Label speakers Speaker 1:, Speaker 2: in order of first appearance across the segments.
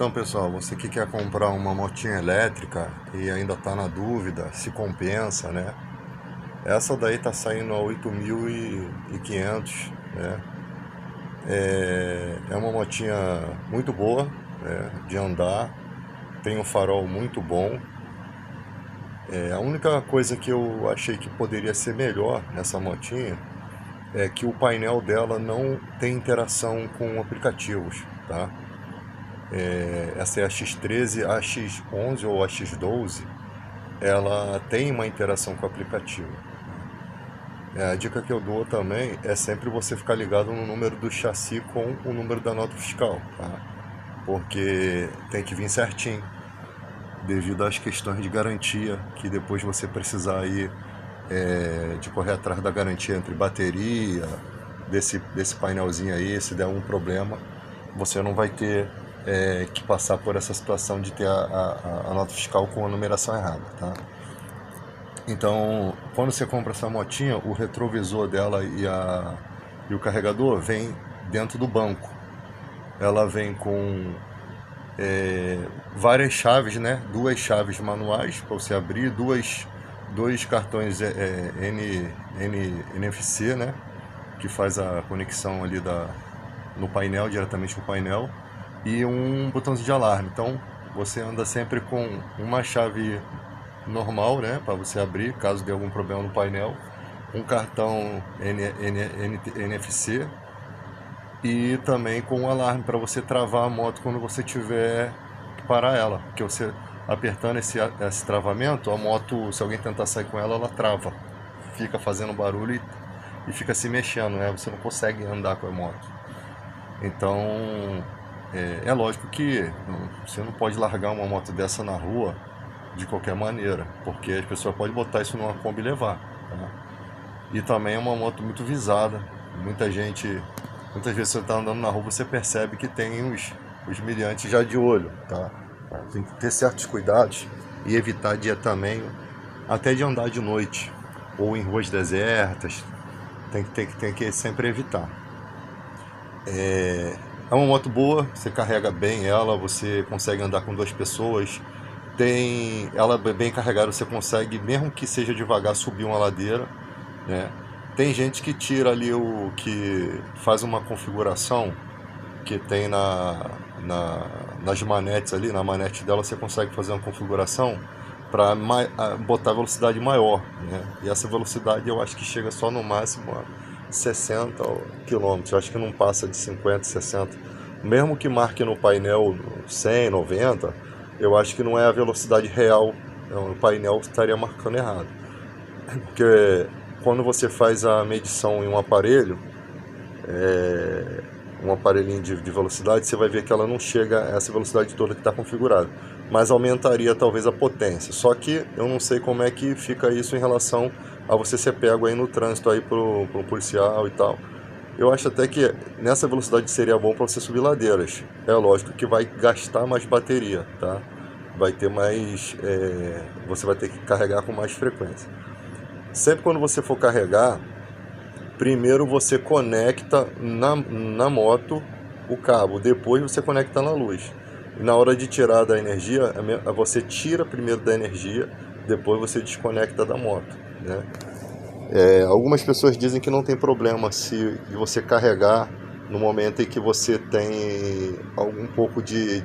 Speaker 1: Então, pessoal, você que quer comprar uma motinha elétrica e ainda está na dúvida se compensa, né? Essa daí tá saindo a 8.500, né? É uma motinha muito boa, né, de andar, tem um farol muito bom. A única coisa que eu achei que poderia ser melhor nessa motinha é que o painel dela não tem interação com aplicativos, tá? Essa é a X13, a X11 ou a X12, ela tem uma interação com o aplicativo. A dica que eu dou também é sempre você ficar ligado no número do chassi com o número da nota fiscal, tá? Porque tem que vir certinho, devido às questões de garantia, que depois você precisar ir de correr atrás da garantia entre bateria, desse painelzinho aí, se der um problema, você não vai ter que passar por essa situação de ter a nota fiscal com a numeração errada, tá? Então, quando você compra essa motinha, o retrovisor dela e o carregador vem dentro do banco. Ela vem com várias chaves, né? Duas chaves manuais para você abrir, dois cartões NFC, né? Que faz a conexão ali no painel, diretamente no painel, e um botãozinho de alarme. Então, você anda sempre com uma chave normal, né, para você abrir caso dê algum problema no painel, um cartão NFC e também com um alarme para você travar a moto quando você tiver que parar ela, porque você apertando esse travamento, a moto, se alguém tentar sair com ela, ela trava, fica fazendo barulho e fica se mexendo, né, você não consegue andar com a moto. Então é lógico que você não pode largar uma moto dessa na rua de qualquer maneira, porque as pessoas podem botar isso numa Kombi e levar, tá? E também é uma moto muito visada. Muitas vezes você está andando na rua, você percebe que tem os miliantes já de olho, tá? Tem que ter certos cuidados e evitar também até de andar de noite ou em ruas desertas. Tem que sempre evitar. É uma moto boa, você carrega bem ela, você consegue andar com duas pessoas. Ela bem carregada, você consegue, mesmo que seja devagar, subir uma ladeira, né? Tem gente que tira ali que faz uma configuração que tem nas manetes ali, na manete dela você consegue fazer uma configuração para botar velocidade maior, né? E essa velocidade eu acho que chega só no máximo a 60 km, eu acho que não passa de 50, 60. Mesmo que marque no painel 100, 90, eu acho que não é a velocidade real, o painel estaria marcando errado. Porque quando você faz a medição em um aparelho, um aparelhinho de velocidade, você vai ver que ela não chega a essa velocidade toda que está configurada, mas aumentaria talvez a potência. Só que eu não sei como é que fica isso em relação a você ser pego aí no trânsito aí pro policial e tal. Eu acho até que nessa velocidade seria bom para você subir ladeiras. É lógico que vai gastar mais bateria, tá? Vai ter mais, você vai ter que carregar com mais frequência. Sempre quando você for carregar, primeiro você conecta na moto o cabo, depois você conecta na luz. E na hora de tirar da energia, você tira primeiro da energia, depois você desconecta da moto, né? Algumas pessoas dizem que não tem problema se você carregar no momento em que você tem algum pouco de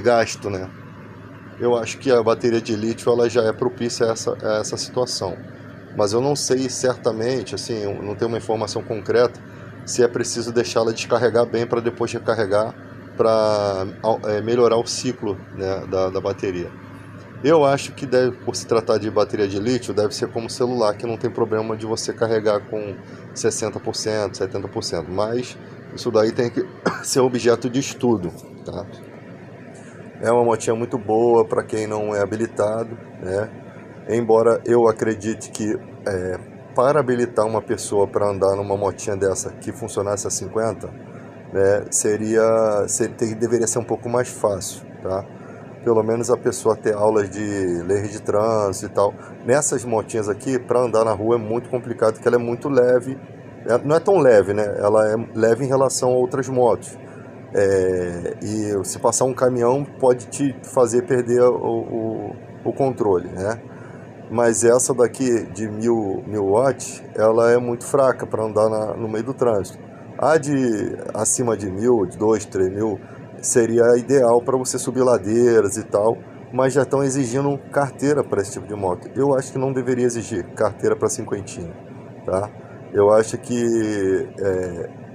Speaker 1: gasto, né? Eu acho que a bateria de lítio ela já é propícia a essa situação, mas eu não sei certamente, assim, eu não tenho uma informação concreta se é preciso deixá-la descarregar bem para depois recarregar, para melhorar o ciclo, né, da bateria. Eu acho que por se tratar de bateria de lítio, deve ser como celular, que não tem problema de você carregar com 60%, 70%, mas isso daí tem que ser objeto de estudo, tá? É uma motinha muito boa para quem não é habilitado, né? Embora eu acredite que para habilitar uma pessoa para andar numa motinha dessa que funcionasse a 50, né, deveria ser um pouco mais fácil, tá? Pelo menos a pessoa ter aulas de lei de trânsito e tal. Nessas motinhas aqui, para andar na rua é muito complicado, porque ela é muito leve. Não é tão leve, né? Ela é leve em relação a outras motos, E se passar um caminhão pode te fazer perder o controle, né? Mas essa daqui de 1000 watts, ela é muito fraca para andar no meio do trânsito. A de acima de 1000, de 2, 3000, seria ideal para você subir ladeiras e tal, mas já estão exigindo carteira para esse tipo de moto. Eu acho que não deveria exigir carteira para cinquentinha, tá? Eu acho que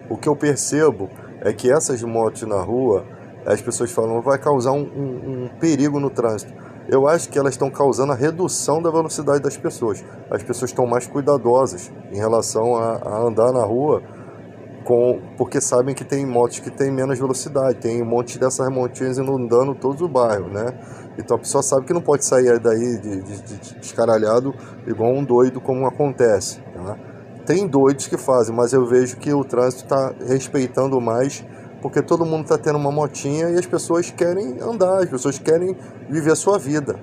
Speaker 1: o que eu percebo é que essas motos na rua, as pessoas falam, vai causar um perigo no trânsito. Eu acho que elas estão causando a redução da velocidade das pessoas. As pessoas estão mais cuidadosas em relação a andar na rua, porque sabem que tem motos que têm menos velocidade. Tem um monte dessas motinhas inundando todo o bairro, né? Então a pessoa sabe que não pode sair daí de descaralhado igual um doido, como acontece, tá? Tem doidos que fazem, mas eu vejo que o trânsito está respeitando mais, porque todo mundo está tendo uma motinha e as pessoas querem andar, as pessoas querem viver a sua vida,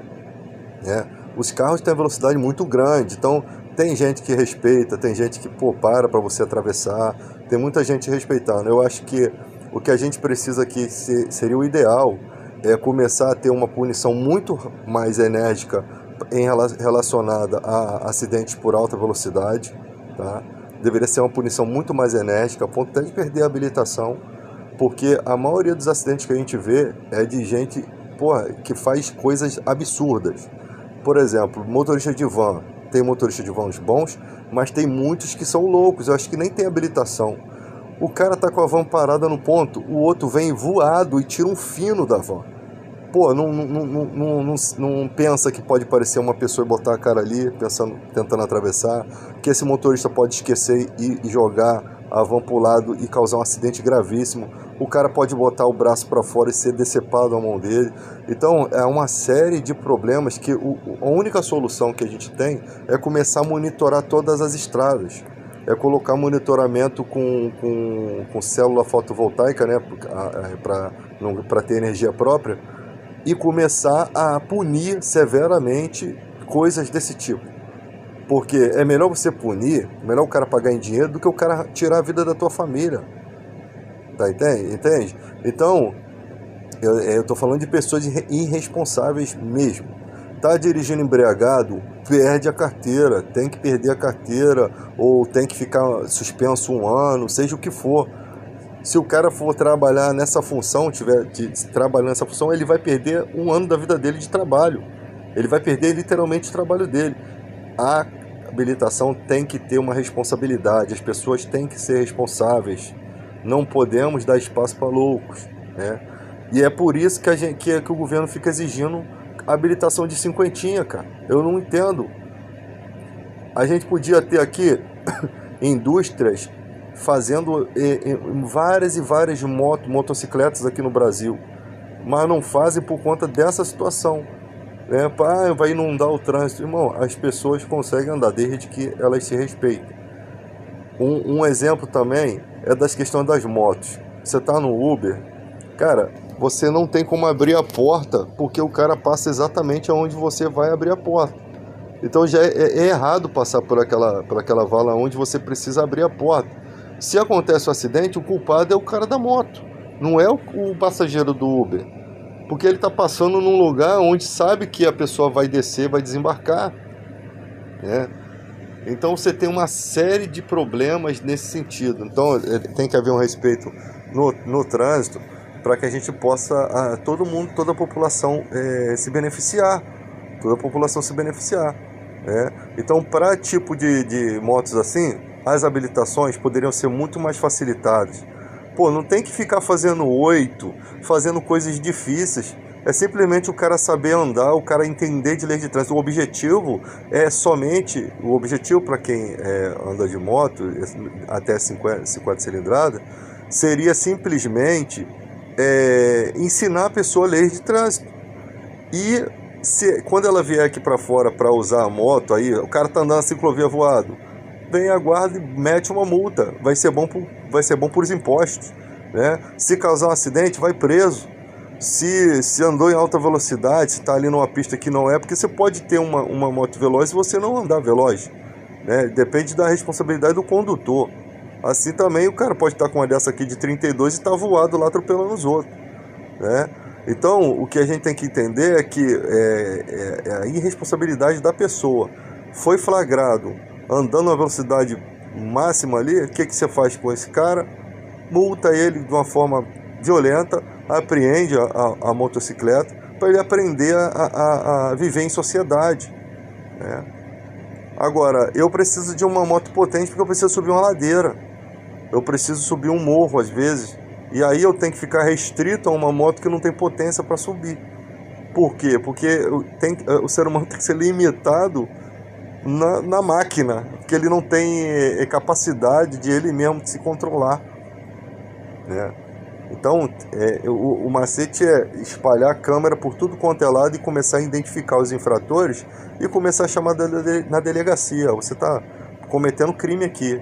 Speaker 1: né? Os carros têm velocidade muito grande, então tem gente que respeita, tem gente que para você atravessar, tem muita gente respeitando. Eu acho que o que a gente precisa aqui seria o ideal, é começar a ter uma punição muito mais enérgica relacionada a acidentes por alta velocidade, tá? Deveria ser uma punição muito mais enérgica, a ponto até de perder a habilitação, porque a maioria dos acidentes que a gente vê é de gente, que faz coisas absurdas. Por exemplo, motorista de van. Tem motorista de vans bons, mas tem muitos que são loucos, eu acho que nem tem habilitação. O cara tá com a van parada no ponto, o outro vem voado e tira um fino da van. Não pensa que pode parecer uma pessoa e botar a cara ali, tentando atravessar, que esse motorista pode esquecer e jogar a van pro lado e causar um acidente gravíssimo. O cara pode botar o braço para fora e ser decepado a mão dele. Então é uma série de problemas que a única solução que a gente tem é começar a monitorar todas as estradas. É colocar monitoramento com célula fotovoltaica, né, para ter energia própria, e começar a punir severamente coisas desse tipo. Porque é melhor você punir, melhor o cara pagar em dinheiro do que o cara tirar a vida da tua família. Tá, entende? Então, eu tô falando de pessoas irresponsáveis mesmo. Tá dirigindo embriagado, perde a carteira, tem que perder a carteira, ou tem que ficar suspenso 1 ano, seja o que for. Se o cara for trabalhar nessa função, trabalhando nessa função, ele vai perder 1 ano da vida dele de trabalho. Ele vai perder literalmente o trabalho dele. A habilitação tem que ter uma responsabilidade, as pessoas têm que ser responsáveis. Não podemos dar espaço para loucos, né? E é por isso que o governo fica exigindo habilitação de cinquentinha, cara. Eu não entendo. A gente podia ter aqui indústrias fazendo várias e várias motocicletas aqui no Brasil, mas não fazem por conta dessa situação, né? Vai inundar o trânsito. Irmão, as pessoas conseguem andar desde que elas se respeitem. Um exemplo também é das questões das motos. Você tá no Uber, cara, você não tem como abrir a porta, porque o cara passa exatamente aonde você vai abrir a porta. Então já é errado passar por aquela vala onde você precisa abrir a porta. Se acontece um acidente, o culpado é o cara da moto, não é o passageiro do Uber, porque ele está passando num lugar onde sabe que a pessoa vai descer, vai desembarcar, né? Então você tem uma série de problemas nesse sentido. Então tem que haver um respeito no trânsito, para que a gente possa, toda a população se beneficiar, né? Então, para tipo de motos assim, as habilitações poderiam ser muito mais facilitadas. Não tem que ficar fazendo fazendo coisas difíceis. É simplesmente o cara saber andar, o cara entender de lei de trânsito. O objetivo para quem anda de moto até 50 cilindradas seria simplesmente ensinar a pessoa leis de trânsito. E quando ela vier aqui para fora para usar a moto, aí o cara tá andando na ciclovia voado, vem a guarda e mete uma multa. Vai ser bom por os impostos, né? Se causar um acidente, vai preso. Se andou em alta velocidade, se está ali numa pista que não é, porque você pode ter uma moto veloz e você não andar veloz, né? Depende da responsabilidade do condutor. Assim também o cara pode estar com uma dessa aqui de 32 e estar voado lá atropelando os outros, né? Então, o que a gente tem que entender é que é a irresponsabilidade da pessoa. Foi flagrado andando a velocidade máxima ali, o que você faz com esse cara? Multa ele de uma forma violenta, apreende a motocicleta para ele aprender a viver em sociedade, né? Agora, eu preciso de uma moto potente porque eu preciso subir uma ladeira, eu preciso subir um morro às vezes, e aí eu tenho que ficar restrito a uma moto que não tem potência para subir. Por quê? Porque o ser humano tem que ser limitado na máquina, porque ele não tem capacidade de ele mesmo se controlar, né? Então, o macete é espalhar a câmera por tudo quanto é lado e começar a identificar os infratores e começar a chamar na delegacia. Você está cometendo crime aqui.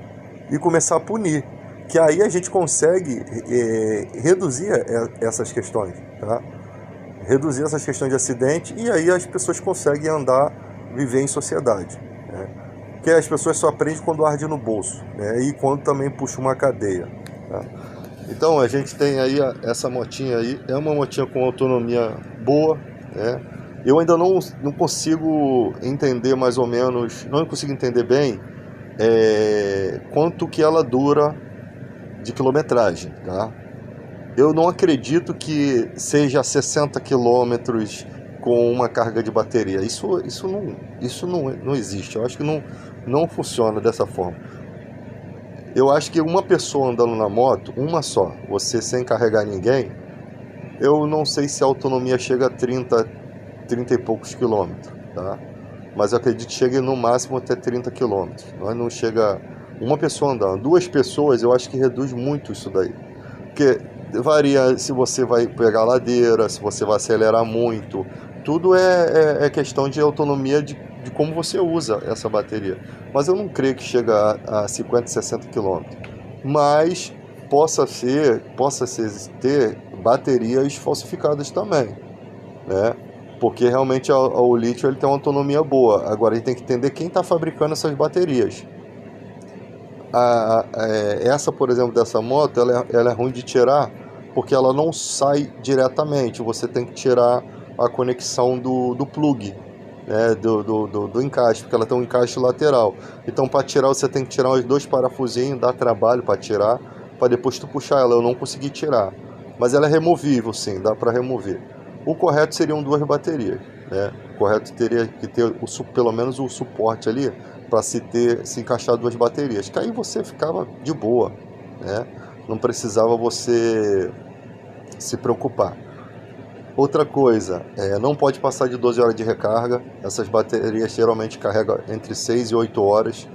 Speaker 1: E começar a punir. Que aí a gente consegue reduzir essas questões, tá? Reduzir essas questões de acidente e aí as pessoas conseguem andar, viver em sociedade, né? Porque as pessoas só aprendem quando arde no bolso, né? E quando também puxa uma cadeia, tá? Então a gente tem aí essa motinha aí, é uma motinha com autonomia boa, né? Eu ainda não consigo entender mais ou menos, não consigo entender bem quanto que ela dura de quilometragem, tá? Eu não acredito que seja 60 quilômetros com uma carga de bateria. Isso não existe. Eu acho que não funciona dessa forma. Eu acho que uma pessoa andando na moto, uma só, você sem carregar ninguém, eu não sei se a autonomia chega a 30 e poucos quilômetros, tá? Mas eu acredito que chegue no máximo até 30 quilômetros. Não chega uma pessoa andando. Duas pessoas, eu acho que reduz muito isso daí. Porque varia se você vai pegar a ladeira, se você vai acelerar muito. Tudo é questão de autonomia de como você usa essa bateria. Mas eu não creio que chegue a 50, 60 quilômetros. Mas possa ter baterias falsificadas também, né? Porque realmente o lítio ele tem uma autonomia boa. Agora a gente tem que entender quem está fabricando essas baterias. Essa, por exemplo, dessa moto, ela é ruim de tirar porque ela não sai diretamente. Você tem que tirar a conexão do plug, né, do encaixe, porque ela tem um encaixe lateral. Então, para tirar, você tem que tirar os dois parafusinhos, dá trabalho para tirar, para depois tu puxar ela. Eu não consegui tirar, mas ela é removível, sim, dá para remover. O correto seriam duas baterias, né? O correto teria que ter pelo menos o suporte ali para se encaixar duas baterias, que aí você ficava de boa, né? Não precisava você se preocupar. Outra coisa, não pode passar de 12 horas de recarga. Essas baterias geralmente carregam entre 6 e 8 horas.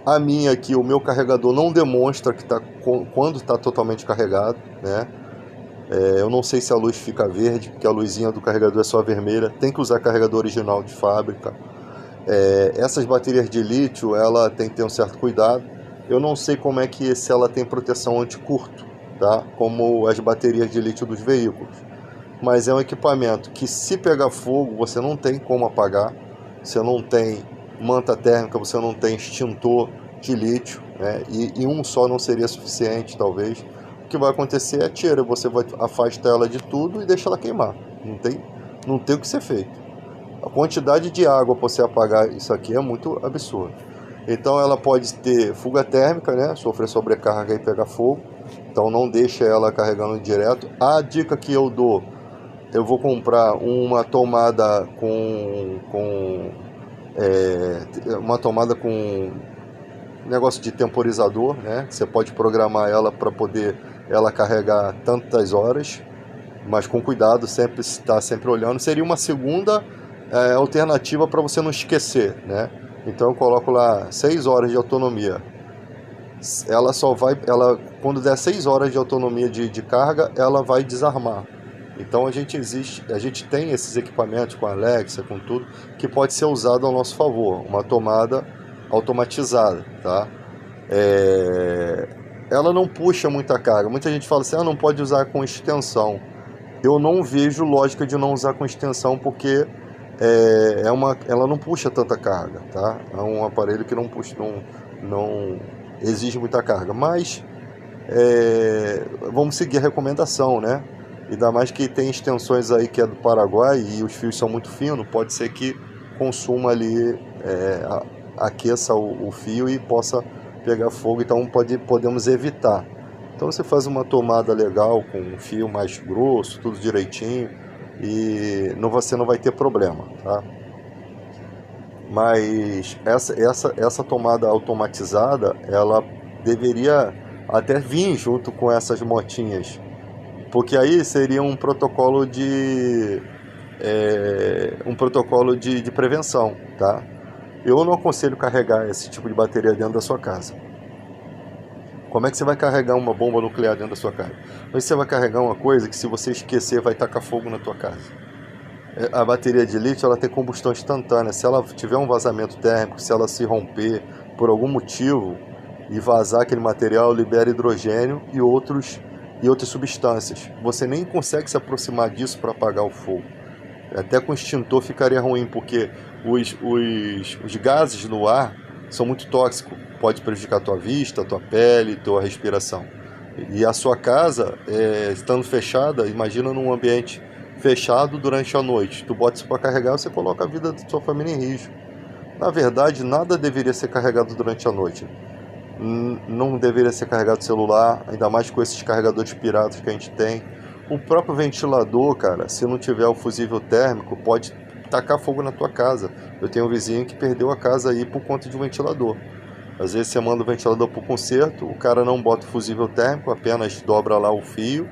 Speaker 1: A minha aqui, o meu carregador não demonstra que quando está totalmente carregado, né? Eu não sei se a luz fica verde, porque a luzinha do carregador é só vermelha. Tem que usar carregador original de fábrica. Essas baterias de lítio, ela tem que ter um certo cuidado. Eu não sei como é que se ela tem proteção anti-curto, tá? Como as baterias de lítio dos veículos. Mas é um equipamento que, se pegar fogo, você não tem como apagar. Você não tem manta térmica, você não tem extintor de lítio, né? E um só não seria suficiente, talvez. O que vai acontecer é tira, você vai afastar ela de tudo e deixa ela queimar. Não tem o que ser feito. A quantidade de água para você apagar isso aqui é muito absurda. Então ela pode ter fuga térmica, né? Sofrer sobrecarga e pegar fogo. Então não deixa ela carregando direto. A dica que eu dou, eu vou comprar uma tomada uma tomada com negócio de temporizador, né? Você pode programar ela para poder ela carregar tantas horas, mas com cuidado, sempre estar sempre olhando. Seria uma segunda alternativa para você não esquecer, né? Então eu coloco lá 6 horas de autonomia. Quando der 6 horas de autonomia de carga, ela vai desarmar. Então a gente tem esses equipamentos com Alexa, com tudo, que pode ser usado ao nosso favor. Uma tomada automatizada, tá? Ela não puxa muita carga. Muita gente fala assim, não pode usar com extensão. Eu não vejo lógica de não usar com extensão, porque ela não puxa tanta carga, tá? É um aparelho que não puxa, exige muita carga, mas vamos seguir a recomendação, né? Ainda mais que tem extensões aí que é do Paraguai e os fios são muito finos, pode ser que consuma ali, aqueça o fio e possa pegar fogo, então podemos evitar. Então você faz uma tomada legal com um fio mais grosso, tudo direitinho, e você não vai ter problema, tá? Mas essa tomada automatizada, ela deveria até vir junto com essas motinhas, porque aí seria um protocolo de prevenção, tá? Eu não aconselho carregar esse tipo de bateria dentro da sua casa. Como é que você vai carregar uma bomba nuclear dentro da sua casa? Mas você vai carregar uma coisa que, se você esquecer, vai tacar fogo na tua casa. A bateria de lítio, ela tem combustão instantânea. Se ela tiver um vazamento térmico, se ela se romper por algum motivo e vazar aquele material, libera hidrogênio e outras substâncias. Você nem consegue se aproximar disso para apagar o fogo. Até com extintor ficaria ruim, porque os gases no ar são muito tóxicos. Pode prejudicar a tua vista, a tua pele, a tua respiração. E a sua casa, estando fechada, imagina num ambiente fechado durante a noite. Tu bota isso para carregar, você coloca a vida da sua família em risco. Na verdade, nada deveria ser carregado durante a noite. Não deveria ser carregado celular, ainda mais com esses carregadores piratas que a gente tem. O próprio ventilador, cara, se não tiver o fusível térmico, pode tacar fogo na tua casa. Eu tenho um vizinho que perdeu a casa aí por conta de um ventilador. Às vezes você manda o ventilador para o conserto, o cara não bota o fusível térmico, apenas dobra lá o fio,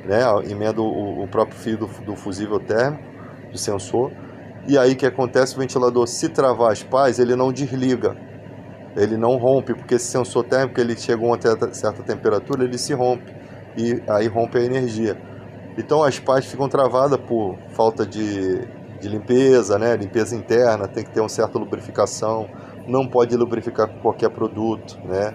Speaker 1: né, emenda o próprio fio do fusível térmico, do sensor. E aí o que acontece? O ventilador, se travar as pás, ele não desliga. Ele não rompe, porque esse sensor térmico, ele chegou a uma certa temperatura, ele se rompe. E aí rompe a energia. Então as pás ficam travadas por falta de limpeza, né? Limpeza interna, tem que ter uma certa lubrificação, não pode lubrificar com qualquer produto, né?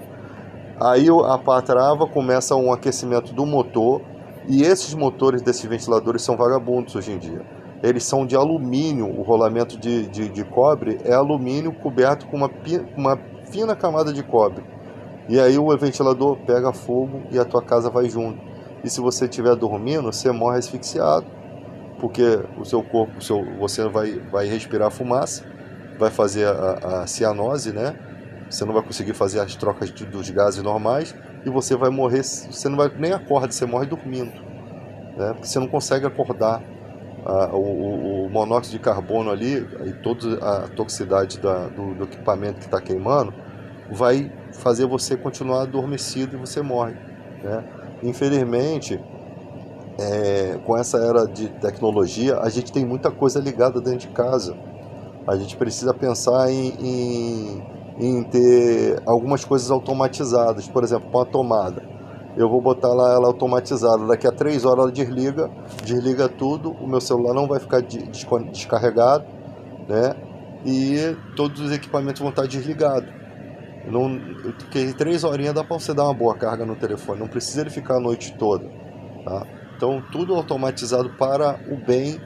Speaker 1: Aí a pá trava, começa um aquecimento do motor, e esses motores desses ventiladores são vagabundos hoje em dia. Eles são de alumínio, o rolamento de cobre é alumínio coberto com uma fina camada de cobre. E aí o ventilador pega fogo e a tua casa vai junto. E se você estiver dormindo, você morre asfixiado, porque o seu corpo, você vai respirar fumaça, vai fazer a cianose, né? Você não vai conseguir fazer as trocas dos gases normais e você vai morrer. Você não vai nem acordar, você morre dormindo, né? Porque você não consegue acordar. O monóxido de carbono ali e toda a toxicidade do equipamento que está queimando vai fazer você continuar adormecido e você morre, né? Infelizmente, com essa era de tecnologia, a gente tem muita coisa ligada dentro de casa. A gente precisa pensar em ter algumas coisas automatizadas. Por exemplo, uma tomada. Eu vou botar lá ela automatizada. Daqui a 3 horas ela desliga tudo. O meu celular não vai ficar descarregado, né? E todos os equipamentos vão estar desligados. Porque 3 horinhas dá para você dar uma boa carga no telefone. Não precisa ele ficar a noite toda, tá? Então, tudo automatizado para o bem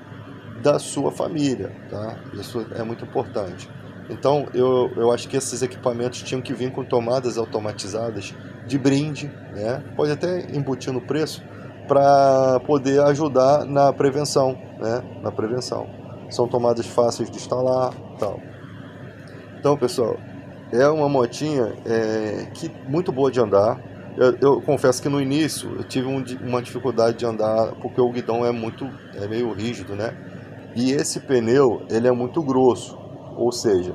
Speaker 1: da sua família, tá? Isso é muito importante. Então, eu acho que esses equipamentos tinham que vir com tomadas automatizadas de brinde, né? Pode até embutir no preço para poder ajudar na prevenção, né? Na prevenção. São tomadas fáceis de instalar, tal. Então, pessoal, é uma motinha muito boa de andar. Eu confesso que no início eu tive uma dificuldade de andar porque o guidão é meio rígido, né? E esse pneu, ele é muito grosso, ou seja,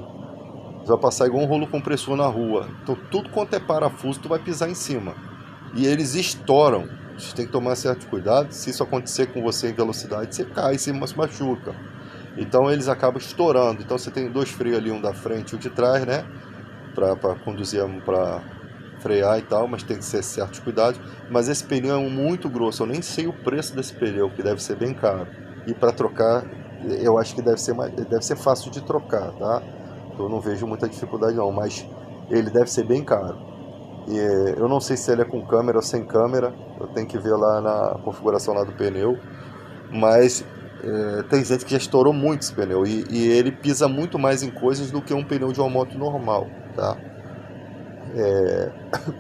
Speaker 1: você vai passar igual um rolo compressor na rua. Então tudo quanto é parafuso, tu vai pisar em cima. E eles estouram. Você tem que tomar certo cuidado. Se isso acontecer com você em velocidade, você cai, você se machuca. Então eles acabam estourando. Então você tem 2 freios ali, um da frente e um de trás, né? Para conduzir, para frear e tal, mas tem que ser certos cuidados. Mas esse pneu é muito grosso. Eu nem sei o preço desse pneu, que deve ser bem caro. E para trocar, eu acho que deve ser fácil de trocar, tá? Eu não vejo muita dificuldade não, mas ele deve ser bem caro. E eu não sei se ele é com câmera ou sem câmera, eu tenho que ver lá na configuração lá do pneu, mas tem gente que já estourou muito esse pneu e ele pisa muito mais em coisas do que um pneu de uma moto normal, tá?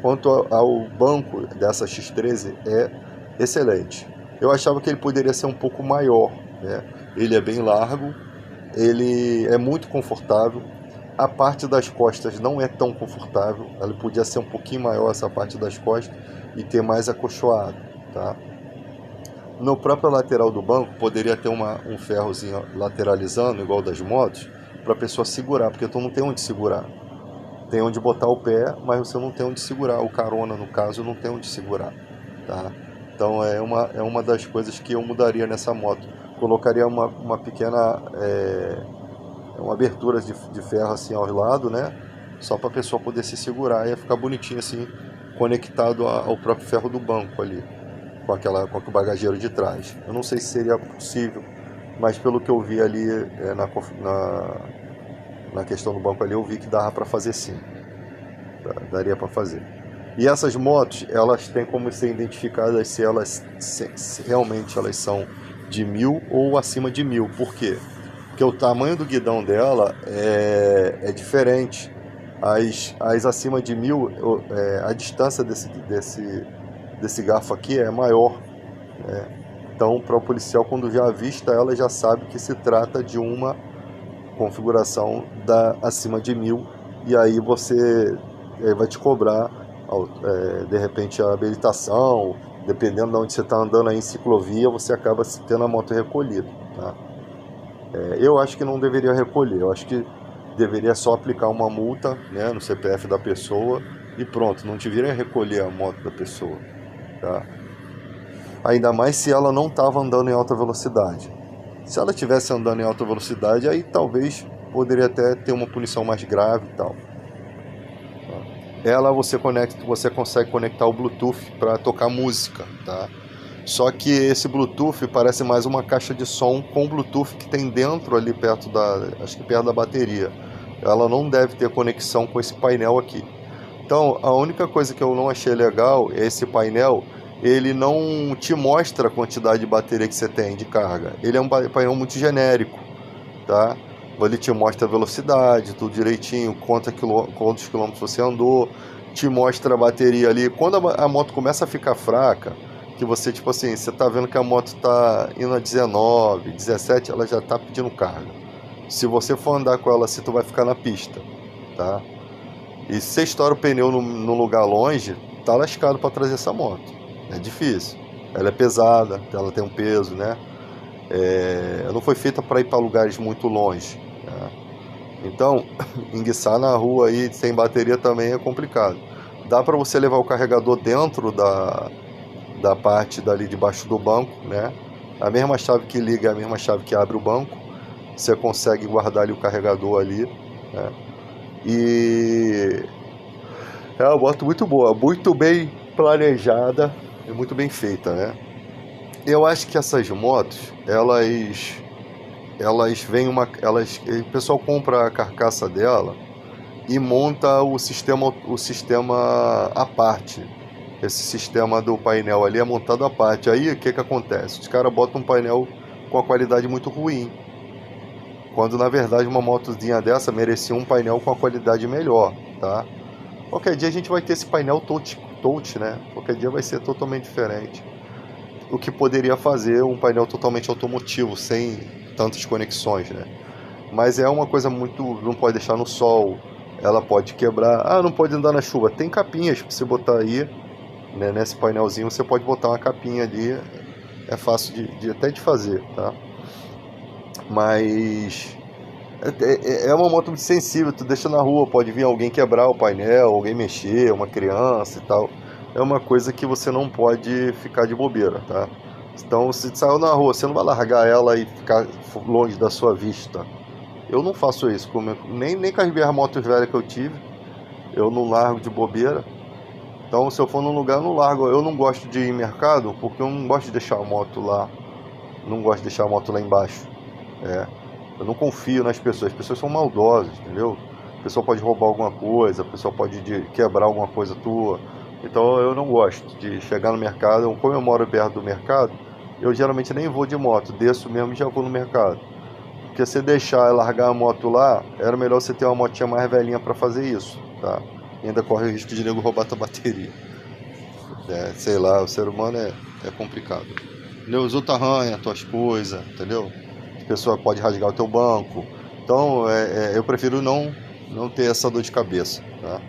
Speaker 1: Quanto ao banco dessa X13, é excelente. Eu achava que ele poderia ser um pouco maior, né? Ele é bem largo, ele é muito confortável. A parte das costas não é tão confortável, ela podia ser um pouquinho maior essa parte das costas e ter mais acolchoado, tá? No próprio lateral do banco poderia ter um ferrozinho lateralizando, igual das motos, para a pessoa segurar, porque tu não tem onde segurar. Tem onde botar o pé, mas você não tem onde segurar. O carona, no caso, não tem onde segurar, tá? Então é uma das coisas que eu mudaria nessa moto. Colocaria uma pequena uma abertura de ferro assim ao lado, né? Só para a pessoa poder se segurar. Ia ficar bonitinho assim, conectado ao próprio ferro do banco ali, com o bagageiro de trás. Eu não sei se seria possível, mas pelo que eu vi ali na questão do banco ali, eu vi que dava para fazer sim. Daria para fazer. E essas motos, elas têm como ser identificadas se realmente elas são de 1000 ou acima de 1000. Por quê? Porque o tamanho do guidão dela é diferente. As acima de 1000, a distância desse garfo aqui é maior, né? Então, para o policial, quando já avista ela, já sabe que se trata de uma configuração acima de 1000, e aí você vai te cobrar, de repente, a habilitação. Dependendo de onde você está andando aí em ciclovia, você acaba tendo a moto recolhida, tá? Eu acho que não deveria recolher, eu acho que deveria só aplicar uma multa, né, no CPF da pessoa e pronto, não deveria recolher a moto da pessoa, tá? Ainda mais se ela não estava andando em alta velocidade. Se ela estivesse andando em alta velocidade, aí talvez poderia até ter uma punição mais grave e tal. Ela você consegue conectar o Bluetooth para tocar música, tá? Só que esse Bluetooth parece mais uma caixa de som com Bluetooth que tem dentro ali acho que perto da bateria. Ela não deve ter conexão com esse painel aqui. Então, a única coisa que eu não achei legal é esse painel, ele não te mostra a quantidade de bateria que você tem de carga. Ele é um painel muito genérico, tá? Ele te mostra a velocidade, tudo direitinho, quantos quilômetros você andou, te mostra a bateria ali. Quando a moto começa a ficar fraca, que você, tipo assim, você tá vendo que a moto tá indo a 19, 17, ela já tá pedindo carga. Se você for andar com ela assim, tu vai ficar na pista, tá? E se você estoura o pneu num lugar longe, tá lascado para trazer essa moto. É difícil. Ela é pesada, ela tem um peso, né? Ela não foi feita para ir para lugares muito longe, né? Então, enguiçar na rua aí sem bateria também é complicado. Dá para você levar o carregador dentro da parte dali debaixo do banco, né? A mesma chave que liga é a mesma chave que abre o banco. Você consegue guardar ali o carregador ali, né? E é uma moto muito boa, muito bem planejada e muito bem feita, né? Eu acho que essas motos, o pessoal compra a carcaça dela e monta o sistema à parte. Esse sistema do painel ali é montado à parte. Aí o que acontece? Os caras botam um painel com a qualidade muito ruim, quando na verdade uma motozinha dessa merecia um painel com a qualidade melhor, tá? Qualquer dia a gente vai ter esse painel touch, né? Qualquer dia vai ser totalmente diferente. O que poderia fazer um painel totalmente automotivo, sem tantas conexões, né? Mas é uma coisa muito... não pode deixar no sol, ela pode quebrar. Não pode andar na chuva. Tem capinhas para você botar aí, né? Nesse painelzinho você pode botar uma capinha ali, é fácil até de fazer, tá? Mas é uma moto muito sensível, tu deixa na rua, pode vir alguém quebrar o painel, alguém mexer, uma criança e tal. É uma coisa que você não pode ficar de bobeira, tá? Então, se saiu na rua, você não vai largar ela e ficar longe da sua vista. Eu não faço isso, nem com as minhas motos velhas que eu tive, eu não largo de bobeira. Então, se eu for num lugar, eu não largo. Eu não gosto de ir em mercado, porque eu não gosto de deixar a moto lá. Não gosto de deixar a moto lá embaixo. Eu não confio nas pessoas. As pessoas são maldosas, entendeu? A pessoa pode roubar alguma coisa, a pessoa pode quebrar alguma coisa tua. Então eu não gosto de chegar no mercado. Como eu moro perto do mercado, eu geralmente nem vou de moto, desço mesmo e já vou no mercado. Porque se deixar e largar a moto lá, era melhor você ter uma motinha mais velhinha para fazer isso, tá? e ainda corre o risco de nego roubar tua bateria. Sei lá, o ser humano é complicado. Os outros arranham as tuas coisas, entendeu? A pessoa pode rasgar o teu banco. Então, eu prefiro não ter essa dor de cabeça, tá?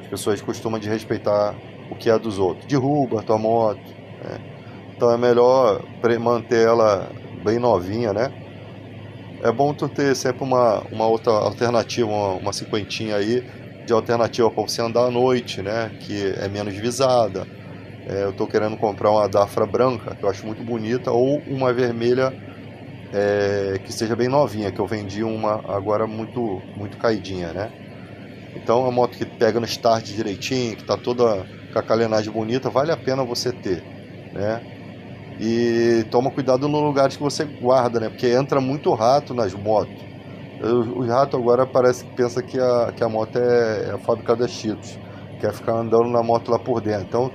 Speaker 1: As pessoas costumam de respeitar o que é dos outros. Derruba a tua moto, né? Então é melhor manter ela bem novinha, né? É bom tu ter sempre uma outra alternativa, uma cinquentinha aí de alternativa para você andar à noite, né? Que é menos visada. Eu tô querendo comprar uma Dafra branca, que eu acho muito bonita, ou uma vermelha que seja bem novinha, que eu vendi uma agora muito caidinha, né? Então, a moto que pega no start direitinho, que tá toda com a carenagem bonita, vale a pena você ter, né? E toma cuidado nos lugares que você guarda, né? Porque entra muito rato nas motos. Os ratos agora parece que pensa que a moto é a fábrica da Cheetos, quer ficar andando na moto lá por dentro. Então,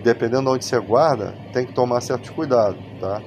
Speaker 1: dependendo de onde você guarda, tem que tomar certos cuidados, tá?